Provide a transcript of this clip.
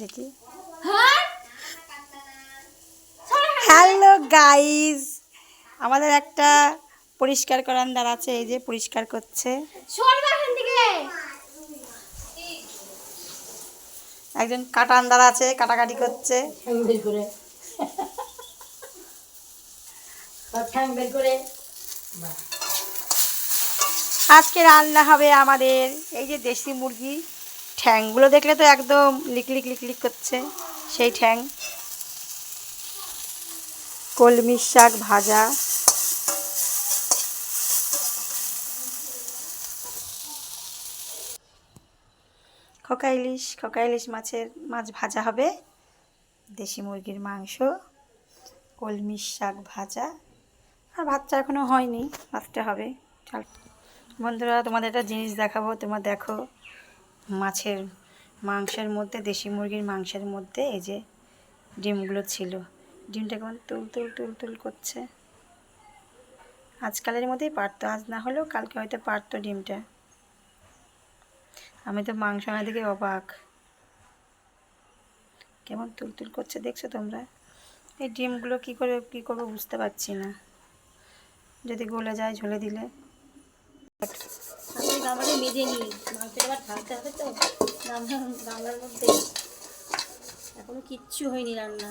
দেখি। Hello guys, আমাদের একটা পরিষ্কার করার আছে, এই যে পরিষ্কার করছে। একজন কাটানদার আছে, কাটাকাটি করছে। আজকে রান্না হবে আমাদের এই যে দেশি মুরগি, ঠ্যাংগুলো দেখলে তো একদম লিকলিক লিকলিক করছে, সেই ঠ্যাং। কলমি শাক ভাজা, খোকা ইলিশ মাছ ভাজা হবে, দেশি মুরগির মাংস, কলমি শাক ভাজা, আর ভাতটা এখনো হয়নি, ভাতটা হবে। বন্ধুরা, তোমাদের একটা জিনিস দেখাবো, তোমরা দেখো। মাছের মাংসের মধ্যে, দেশি মুরগির মাংসের মধ্যে এই যে ডিমগুলো ছিল, ডিমটা কেমন তুল তুল তুল তুল করছে। আজকালের মধ্যেই পারতো, আজ না হলেও কালকে হয়তো পারতো ডিমটা। আমি তো মাংস না দেখে অবাক, কেমন তুল তুল করছে দেখছো তোমরা। এই ডিমগুলো কী করবো বুঝতে পারছি না, যদি গলে যায় ঝোলে দিলে। আমি গামলাটা মেজে নিই, মাংসটা আবার ঢালতে হবে তো গামলার মধ্যে। এখনো কিচ্ছু হয়নি রান্না।